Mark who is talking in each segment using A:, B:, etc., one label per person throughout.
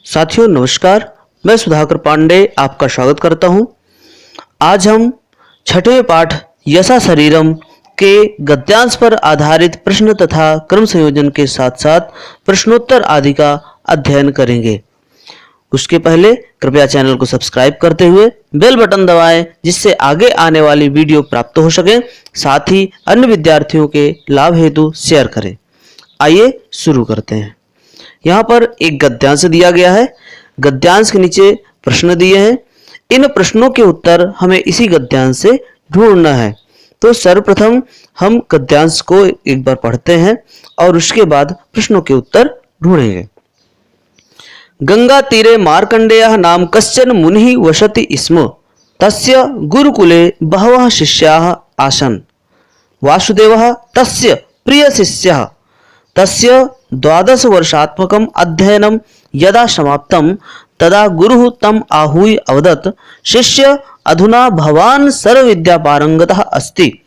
A: साथियों नमस्कार, मैं सुधाकर पांडे आपका स्वागत करता हूं। आज हम छठवें पाठ यशा शरीरम के गद्यांश पर आधारित प्रश्न तथा क्रम संयोजन के साथ साथ प्रश्नोत्तर आदि का अध्ययन करेंगे। उसके पहले कृपया चैनल को सब्सक्राइब करते हुए बेल बटन दबाएं, जिससे आगे आने वाली वीडियो प्राप्त हो सके। साथ ही अन्य विद्यार्थियों के लाभ हेतु शेयर करें। आइए शुरू करते हैं। यहाँ पर एक गद्यांश दिया गया है। गद्यांश के नीचे प्रश्न दिए हैं। इन प्रश्नों के उत्तर हमें इसी गद्यांश से ढूंढना है। तो सर्वप्रथम हम गद्यांश को एक बार पढ़ते हैं और उसके बाद प्रश्नों के उत्तर ढूंढेंगे। गंगा तीरे मार्कंडेयः नाम कश्चन मुनिः वसति स्म। तस्य गुरुकुले बहवः शिष्याः आसन्। वासुदेवः तस्य प्रियशिष्यः। तस्य 12 वर्षात्मकम् अध्ययनं यदा समाप्तं तदा गुरुः तम् आहूय अवदत्, शिष्य अधुना भवान् सर्वविद्यापारंगतः अस्ति,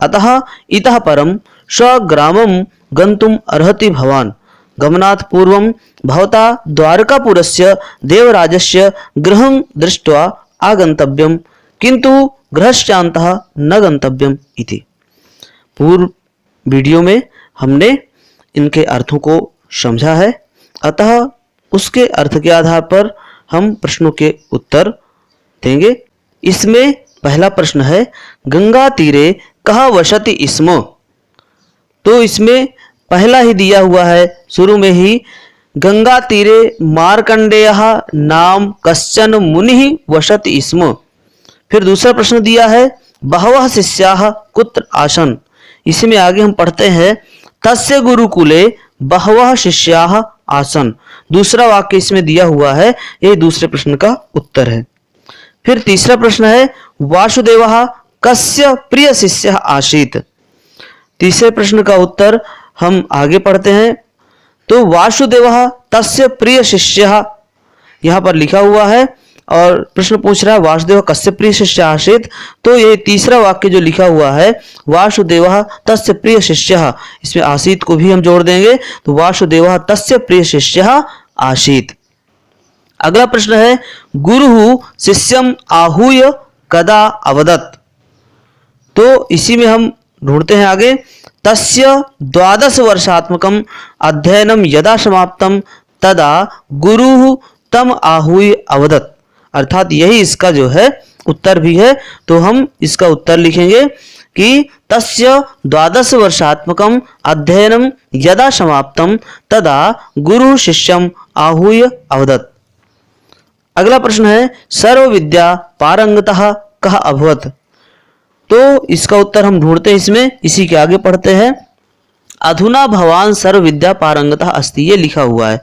A: अतः इतः परं स्वग्रामं गन्तुम् अर्हति भवान्। गमनात् पूर्वं भवता द्वारकापुरस्य देवराजस्य गृहं दृष्ट्वा आगन्तव्यं, किन्तु गृहस्यान्तः न गन्तव्यम् इति। पूर्व वीडियो में हमने इनके अर्थों को समझा है, अतः उसके अर्थ के आधार पर हम प्रश्नों के उत्तर देंगे। इसमें पहला प्रश्न है, गंगा तीरे कः वसति स्म। तो इसमें पहला ही दिया हुआ है शुरू में ही, गंगा तीरे मार्कंडेयः नाम कश्चन मुनिः वसति स्म। फिर दूसरा प्रश्न दिया है, बहवः शिष्याः कुत्र आसन्। इसमें आगे हम पढ़ते हैं, तस्य गुरुकुले बहवः शिष्याः आसन्। दूसरा वाक्य इसमें दिया हुआ है, यह दूसरे प्रश्न का उत्तर है। फिर तीसरा प्रश्न है, वासुदेवः कस्य प्रिय शिष्यः आसीत्। तीसरे प्रश्न का उत्तर हम आगे पढ़ते हैं। तो वासुदेवः तस्य प्रिय शिष्यः यहाँ पर लिखा हुआ है और प्रश्न पूछ रहा है वासुदेव कस्य प्रिय शिष्य आसीत्। तो ये तीसरा वाक्य जो लिखा हुआ है, वासुदेवः तस्य प्रिय शिष्यः, इसमें आसीत् को भी हम जोड़ देंगे। तो वासुदेवः तस्य प्रिय शिष्यः आसीत्। अगला प्रश्न है, गुरुः शिष्यम् आहूय कदा अवदत्। तो इसी में हम ढूंढते हैं आगे, तस्य 12 वर्षात्मकम् अध्ययनं यदा समाप्तं तदा गुरुः तम् आहूय अवदत्। अर्थात यही इसका जो है उत्तर भी है। तो हम इसका उत्तर लिखेंगे कि तस्य 12 वर्षात्मकम् अध्ययनं यदा समाप्तं तदा गुरु शिष्यम् आहूय अवदत्। अगला प्रश्न है, सर्व विद्या पारंगतः कः अभवत्। तो इसका उत्तर हम ढूंढते हैं इसमें, इसी के आगे पढ़ते हैं, अधुना भवान सर्व विद्या पारंगतः अस्ति, ये लिखा हुआ है।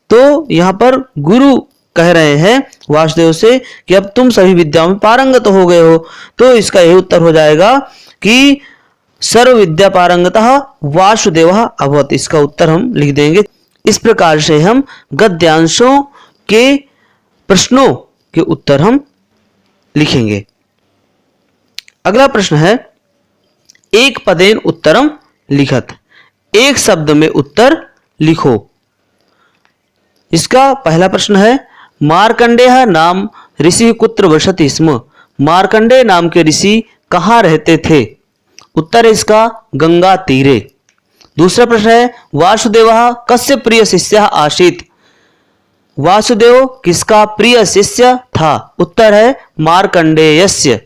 A: तो यहाँ पर गुरु कह रहे हैं वासुदेव से कि अब तुम सभी विद्याओं में पारंगत हो गए हो। तो इसका यही उत्तर हो जाएगा कि सर्व विद्या पारंगतः वासुदेवः अभवत्। इसका उत्तर हम लिख देंगे। इस प्रकार से हम गद्यांशों के प्रश्नों के उत्तर हम लिखेंगे। अगला प्रश्न है, एक पदेन उत्तरम लिखत। एक शब्द में उत्तर लिखो। इसका पहला प्रश्न है, मार्कंडेय नाम ऋषि कुत्र वसति स्म। मार्कंडेय नाम के ऋषि कहाँ रहते थे। उत्तर है इसका गंगा तीरे। दूसरा प्रश्न है, वासुदेवः कस्य प्रिय शिष्यः आसीत्। वासुदेव किसका प्रिय शिष्य था। उत्तर है मार्कंडेयस्य।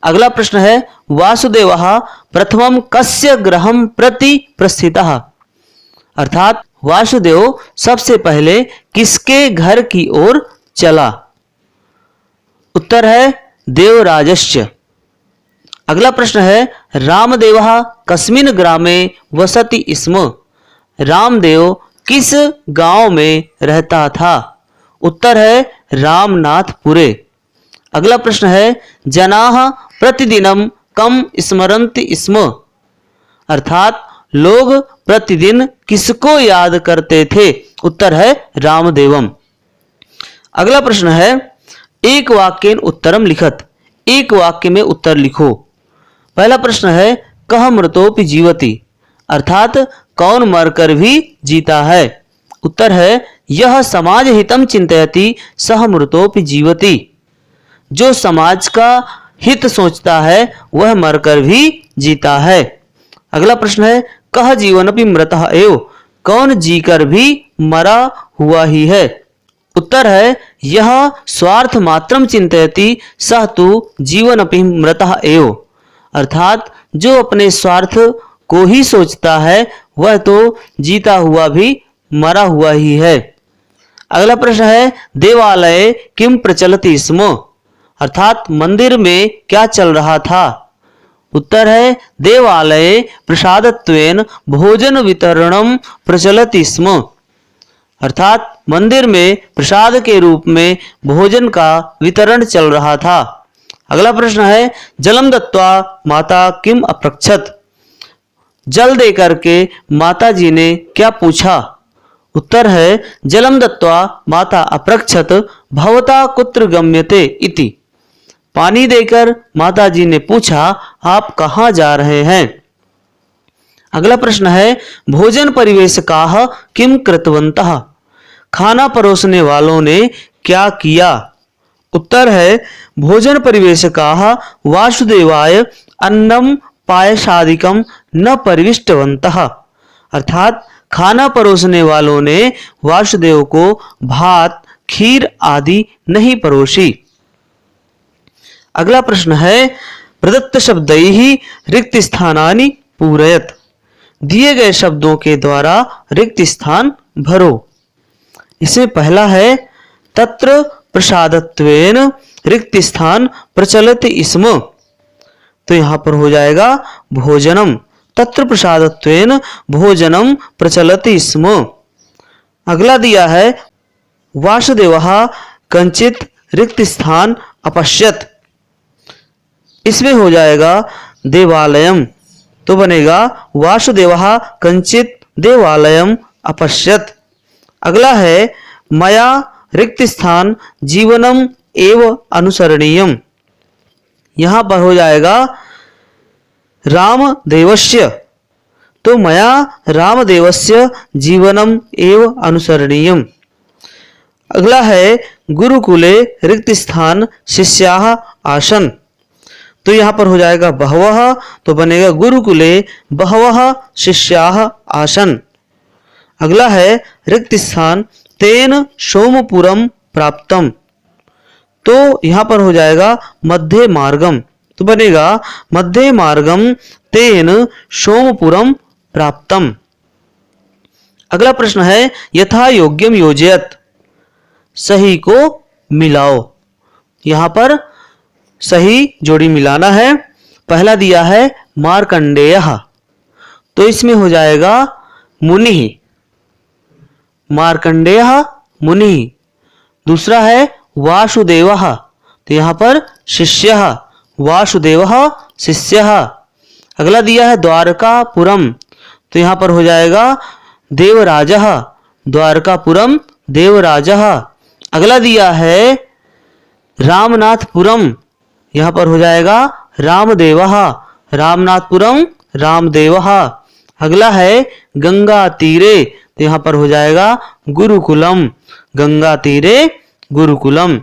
A: अगला प्रश्न है, वासुदेवः प्रथमं कस्य गृहं प्रति प्रस्थितः। अर्थात वासुदेव सबसे पहले किसके घर की ओर चला। उत्तर है देवराजस्य। अगला प्रश्न है, रामदेवः कस्मिन् ग्रामे वसति स्म। रामदेव किस गांव में रहता था। उत्तर है रामनाथपुरे। अगला प्रश्न है, जनाः प्रतिदिनं कम स्मरन्ति स्म। अर्थात लोग प्रतिदिन किसको याद करते थे। उत्तर है रामदेवम। अगला प्रश्न है, एक वाक्येन उत्तरम लिखत। एक वाक्य में उत्तर लिखो। पहला प्रश्न है, कह मृतोपि जीवति। अर्थात कौन मरकर भी जीता है। उत्तर है यह समाज हितम चिंतयति सह मृतोपि जीवति। जो समाज का हित सोचता है वह मरकर भी जीता है। अगला प्रश्न है कह जीवनपि मृतः एव। कौन जीकर भी मरा हुआ ही है? उत्तर है यह स्वार्थ मात्रम चिंतयति सह तु जीवनपि मृतः एव। अर्थात जो अपने स्वार्थ को ही सोचता है वह तो जीता हुआ भी मरा हुआ ही है। अगला प्रश्न है देवालय किम प्रचलति स्म। अर्थात मंदिर में क्या चल रहा था? उत्तर है देवालये प्रसादत्वेन भोजन वितरणम प्रचलति स्म। अर्थात मंदिर में प्रसाद के रूप में भोजन का वितरण चल रहा था। अगला प्रश्न है जलम दत्वा माता किम अपृच्छत। जल देकर के माता जी ने क्या पूछा? उत्तर है जलम दत्वा माता अपृच्छत भवता कुत्र गम्यते इति। पानी देकर माता जी ने पूछा आप कहाँ जा रहे हैं? अगला प्रश्न है भोजन परिवेशकाः किम कृतवन्तः। खाना परोसने वालों ने क्या किया? उत्तर है भोजन परिवेशकाः वासुदेवाय अन्नम पायसादिकम न परिविष्टवन्तः। अर्थात खाना परोसने वालों ने वासुदेव को भात खीर आदि नहीं परोसी। अगला प्रश्न है प्रदत्त शब्दैः रिक्त स्थानानि पूरयत। दिए गए शब्दों के द्वारा रिक्त स्थान भरो। इसमें पहला है तत्र प्रसादत्वेन रिक्त स्थान प्रचलति स्म। तो यहां पर हो जाएगा भोजनम। तत्र प्रसादत्वेन भोजनम प्रचलति स्म। अगला दिया है वासुदेवः कंचित रिक्त स्थान अपश्यत। इसमें हो जाएगा देवालयम। तो बनेगा वासुदेवः कंचित देवालयम अपश्यत। अगला है मया रिक्त स्थान जीवनम एव अनुसरणीयम। यहां पर हो जाएगा रामदेवस्य। तो मया रामदेवस्य जीवनम एव अनुसरणीयम। अगला है गुरुकुले रिक्त स्थान शिष्याः आसन। तो यहां पर हो जाएगा बहवः। तो बनेगा गुरुकुले बहवः शिष्याः आसन। अगला है रिक्त स्थान तेन सोमपुरम प्राप्तम। तो यहां पर हो जाएगा मध्य मार्गम। तो बनेगा मध्य मार्गम तेन सोमपुरम प्राप्तम। अगला प्रश्न है यथा योग्यम योजयत। सही को मिलाओ। यहां पर सही जोड़ी मिलाना है। पहला दिया है मार्कंडेयः। तो इसमें हो जाएगा मुनि। मार्कंडेयः मुनि। दूसरा है वासुदेवः। तो यहां पर शिष्यः। वासुदेवः शिष्यः। अगला दिया है द्वारकापुरम। तो यहां पर हो जाएगा देवराजः। द्वारकापुरम देवराजः। अगला दिया है रामनाथपुरम। यहां पर हो जाएगा रामदेवः। रामनाथपुरम रामदेवः। अगला है गंगा तीरे। तो यहां पर हो जाएगा गुरुकुलम। गंगा तीरे गुरुकुलम।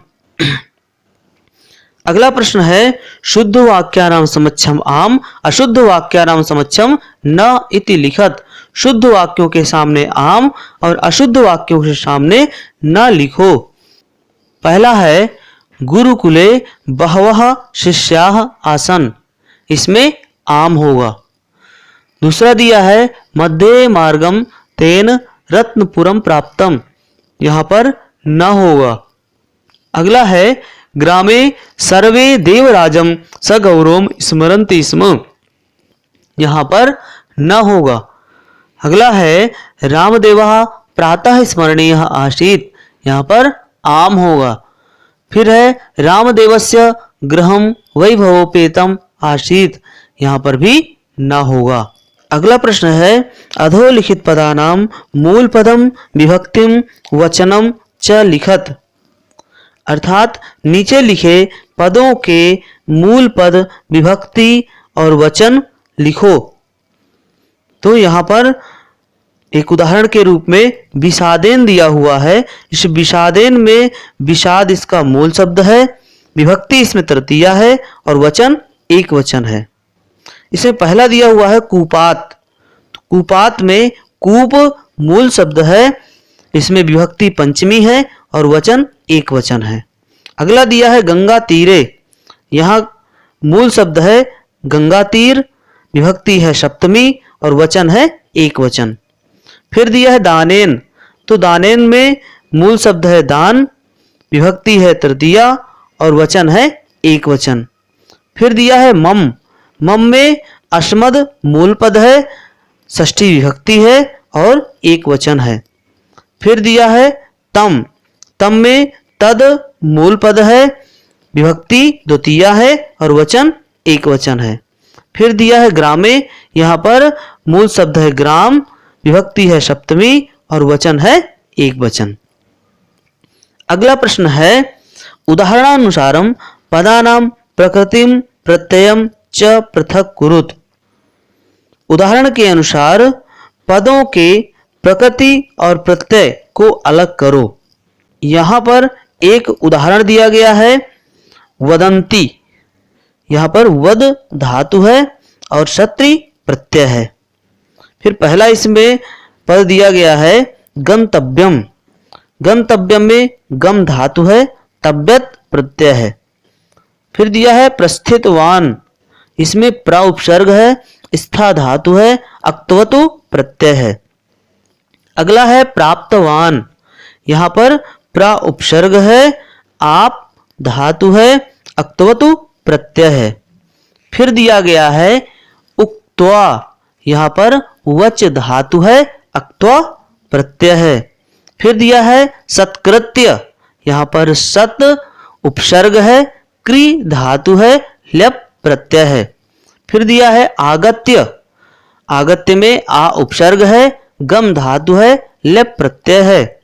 A: अगला प्रश्न है शुद्ध वाक्यानाम समक्षम आम अशुद्ध वाक्यानाम समक्षम न इति लिखत। शुद्ध वाक्यों के सामने आम और अशुद्ध वाक्यों के सामने न लिखो। पहला है गुरुकुले बहवः शिष्याः आसन। इसमें आम होगा। दूसरा दिया है मध्य मार्गम तेन रत्नपुरम प्राप्तम। यहां पर न होगा। अगला है ग्रामे सर्वे देवराजम सगौरवम स्मरन्ति स्म। यहां पर न होगा। अगला है रामदेवः प्रातः स्मरणीयः आसीत्। यहां पर आम होगा। फिर है रामदेवस्य गृहम वैभवोपेतम आसीत्। यहां पर भी न होगा। अगला प्रश्न है अधोलिखित पदानाम मूल पदम विभक्तिम वचनम च लिखत। अर्थात नीचे लिखे पदों के मूल पद विभक्ति और वचन लिखो। तो यहां पर एक उदाहरण के रूप में विषादेन दिया हुआ है। इस विषादेन में विषाद इसका मूल शब्द है, विभक्ति इसमें तृतीया है और वचन एक वचन है। इसमें पहला दिया हुआ है कूपात। कूपात में कूप मूल शब्द है, इसमें विभक्ति पंचमी है और वचन एक वचन है। अगला दिया है गंगा तीरे। यहाँ मूल शब्द है गंगा तीर, विभक्ति है सप्तमी और वचन है एक वचन। फिर दिया है दानेन। तो दानेन में मूल शब्द है दान, विभक्ति है तृतीया और वचन है एक वचन। फिर दिया है मम। मम में अस्मद मूल पद है, षष्ठी विभक्ति है और एक वचन है। फिर दिया है तम। तम में तद मूल पद है, विभक्ति द्वितीया है और वचन एक वचन है। फिर दिया है ग्रामे। यहाँ पर मूल शब्द है ग्राम, विभक्ति है सप्तमी और वचन है एक वचन। अगला प्रश्न है उदाहरणानुसारम पदानाम प्रकृतिम प्रत्ययम च पृथक कुरुत। उदाहरण के अनुसार पदों के प्रकृति और प्रत्यय को अलग करो। यहाँ पर एक उदाहरण दिया गया है वदंती। यहाँ पर वद धातु है और क्षत्रि प्रत्यय है। फिर पहला इसमें पद दिया गया है गंतव्यम। गंतव्यम में गम धातु है, तब्यत प्रत्यय है। फिर दिया है प्रस्थितवान। इसमें प्र उपसर्ग है, स्था धातु है, अक्तवतु प्रत्यय है। अगला है प्राप्तवान। यहाँ पर प्र उपसर्ग है, आप धातु है, अक्तवतु प्रत्यय है। फिर दिया गया है उक्त्वा। यहाँ पर वच धातु है, अक्त्वा प्रत्यय है। फिर दिया है सत्कृत्य। यहाँ पर सत उपसर्ग है, क्री धातु है, ल्यप प्रत्यय है। फिर दिया है आगत्य। आगत्य में आ उपसर्ग है, गम धातु है, ल्यप प्रत्यय है।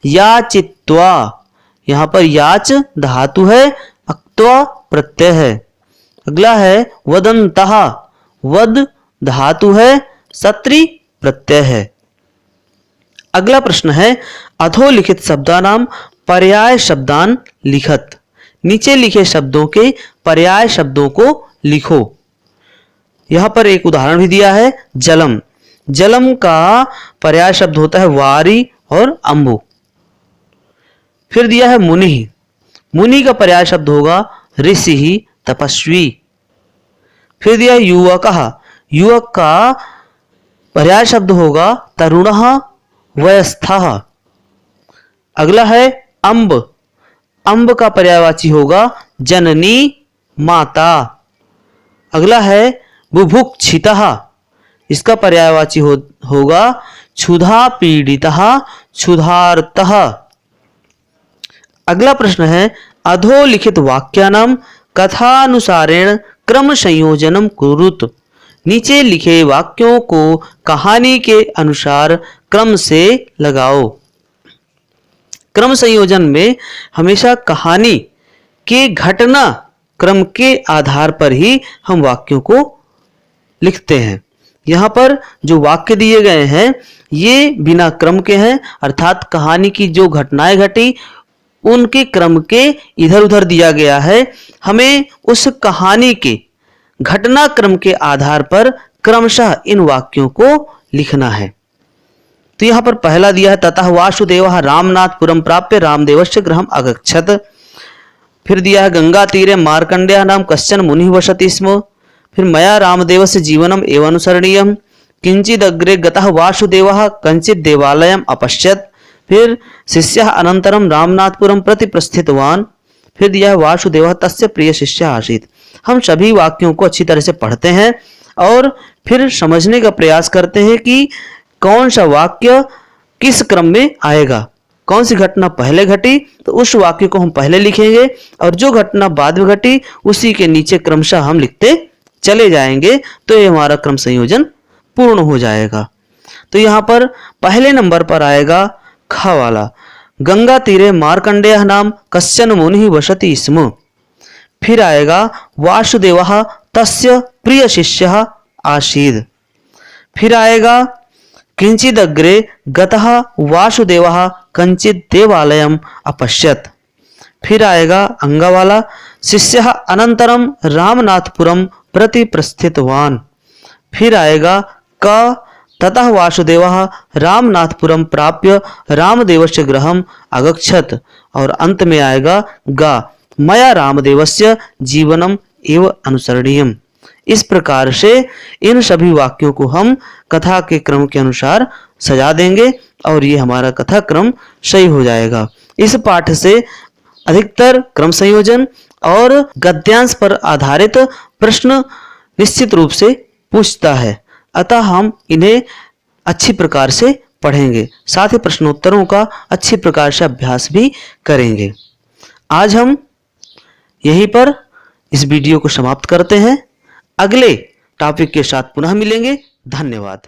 A: याचित्वा। यहाँ पर याच धातु है, अक्त्वा प्रत्यय है। अगला है वदंतः। वद धातु है, सत्री प्रत्यय है। अगला प्रश्न है अधोलिखित शब्दानाम पर्याय शब्दान लिखत। नीचे लिखे शब्दों के पर्याय शब्दों को लिखो। यहां पर एक उदाहरण भी दिया है जलम। जलम का पर्याय शब्द होता है वारी और अंबु। फिर दिया है मुनि। मुनि का पर्याय शब्द होगा ऋषि तपस्वी। फिर दिया है युवकः। युवक का पर्याय शब्द होगा तरुणः वयस्थः। अगला है अंब। अंब का पर्यायवाची होगा जननी माता। अगला है बुभुक्षितः। इसका पर्यायवाची होगा क्षुधा पीड़ितः क्षुधार्तः। अगला प्रश्न है अधोलिखित वाक्यानाम कथानुसारेण क्रम संयोजनम कुरुत। नीचे लिखे वाक्यों को कहानी के अनुसार क्रम से लगाओ। क्रम संयोजन में हमेशा कहानी के घटना क्रम के आधार पर ही हम वाक्यों को लिखते हैं। यहाँ पर जो वाक्य दिए गए हैं ये बिना क्रम के हैं, अर्थात कहानी की जो घटनाएं घटी उनके क्रम के इधर उधर दिया गया है। हमें उस कहानी के घटनाक्रम के आधार पर क्रमशः इन वाक्यों को लिखना है। तो यहाँ पर पहला दिया है ततः वासुदेवः रामनाथपुरम प्राप्य रामदेवस्य गृहम् अगच्छत्। फिर दिया है गंगा तीरे मार्कंडेय नाम कश्चन मुनि वसति स्म। फिर मया रामदेवस्य जीवनम एवं अनुसरणीयम। किंचिद अग्रे गतः वासुदेवः कंचित देवालयम अपश्यत्। फिर शिष्यः अनंतरम रामनाथपुरम प्रति प्रस्थितवान। फिर दिया है वासुदेवः तस्य प्रिय शिष्य आसीत्। हम सभी वाक्यों को अच्छी तरह से पढ़ते हैं और फिर समझने का प्रयास करते हैं कि कौन सा वाक्य किस क्रम में आएगा, कौन सी घटना पहले घटी तो उस वाक्य को हम पहले लिखेंगे और जो घटना बाद में घटी उसी के नीचे क्रमशः हम लिखते चले जाएंगे, तो ये हमारा क्रम संयोजन पूर्ण हो जाएगा। तो यहाँ पर पहले नंबर पर आएगा ख वाला, गंगा तीरे मार्कंडेय नाम कश्चन मुनि वसति स्म। फिर आएगा वासुदेवः तस्य प्रिय शिष्यः आसीत्। फिर आएगा किंचिदग्रे गतः वासुदेवः कंचित देवालयम अपश्यत। फिर आएगा अंगा वाला, शिष्यः अनंतरम रामनाथपुरम प्रति प्रस्थितवान। फिर आएगा क ततः वासुदेवः रामनाथपुरम प्राप्य रामदेवस्य गृहम अगच्छत। और अंत में आएगा गा मया रामदेवस्य जीवनम एव अनुसरणीयम। इस प्रकार से इन सभी वाक्यों को हम कथा के क्रम के अनुसार सजा देंगे और ये हमारा कथा क्रम सही हो जाएगा। इस पाठ से अधिकतर क्रम संयोजन और गद्यांश पर आधारित प्रश्न निश्चित रूप से पूछता है, अतः हम इन्हें अच्छी प्रकार से पढ़ेंगे, साथ ही प्रश्नोत्तरों का अच्छी प्रकार से अभ्यास भी करेंगे। आज हम यहीं पर इस वीडियो को समाप्त करते हैं। अगले टॉपिक के साथ पुनः मिलेंगे। धन्यवाद।